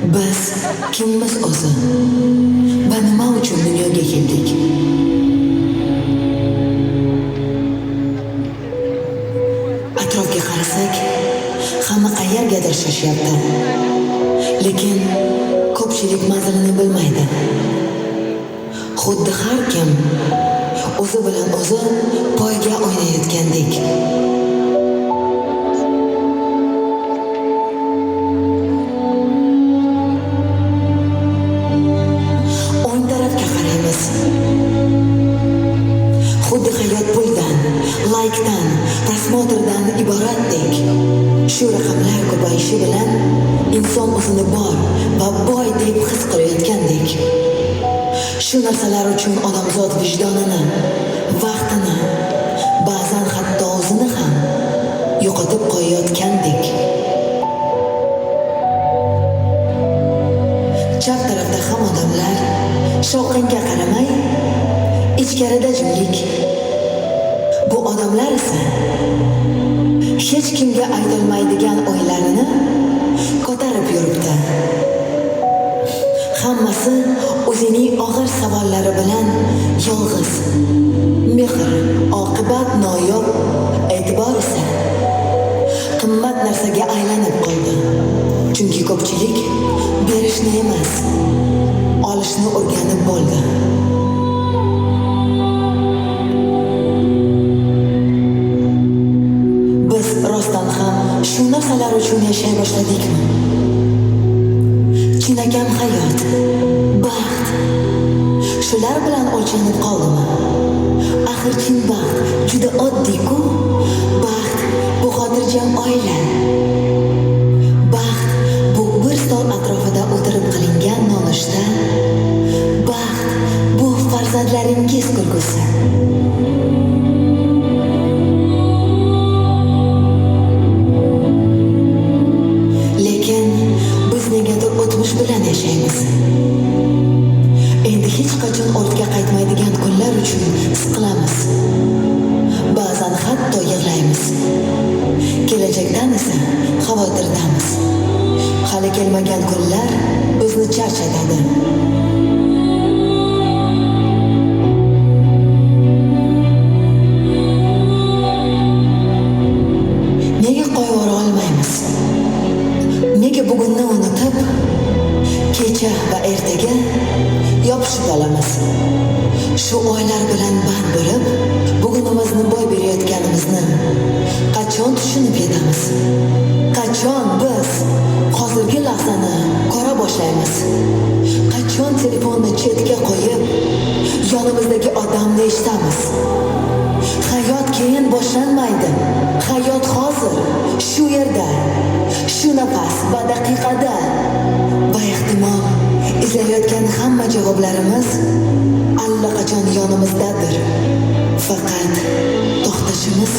Biz kimmiz o'zi va nima uchun dunyoga keldik? Atrofga qarasak, hamma qayergadir shoshyapti. Lekin ko'pchilik manzilini bilmaydi. Xuddi har kim o'zi bilan o'zi poyga o'ynayotgandek. O'ng tarafga qaraymiz. Xuddi hayot puldan, laykdan, prosmotrdan iboratdek. Shu raqamlar ko'payishi bilan inson o'zini bor va boy deb his qilayotgandek. Shu narsalar uchun odamzod vijdonini, vaqtini, ba'zan hatto o'zini ham yo'qotib qo'yayotgandek. Chap tarafda ham odamlar shovqinga qaramay, ichkarida jimlik. Bu odamlar esa hech kimga aytolmaydigan o'ylarini ko'tarib yuribdi. Hammasi o'zining og'ir savollari bilan yolg'iz. Mehr, oqibat noyob, e'tibor esa qimmat narsaga aylanib qoldi. Chunki ko'pchilik berishni emas, olishni o'rganib bo'ldi. Biz rostdan ham shu narsalar uchun yashay boshladikmi? Chinakam hayot, baxt shular bilan o'lchanib qoldimi? Axir chin baxt juda oddiy-ku. Baxt bu xotirjam oila. Baxt bu bir stol atrofida o'tirib qilingan nonushta. Baxt bu farzandlaringiz kulgusi. Lekin biz negadir o'tmish bilan yashaymiz. Endi hech qachon ortga qaytmaydigan kunlar uchun siqilamiz. Ba'zan hatto yig'laymiz. Kelajakdan esa xavotirdamiz. Hali kelmagan kunlar bizni charchatadi. Nega qo'yvora olmaymiz? Nega bugunni unutib, kecha va ertaga yopishib olamiz? Shu oylar bilan band bo'lib, bugunimizni boy berayotganimizni qachon tushunib yetamiz? Qachon biz hozirgi lahzani ko'ra boshlaymiz? Qachon telefonni chetga qo'yib, yonimizdagi odamni eshitamiz? Hayot keyin boshlanmaydi. Hayot hozir, shu yerda, shu nafas va daqiqada. Va ehtimol izlayotgan hamma javoblarimiz allaqachon yonimizdadir. Faqat to'xtashimiz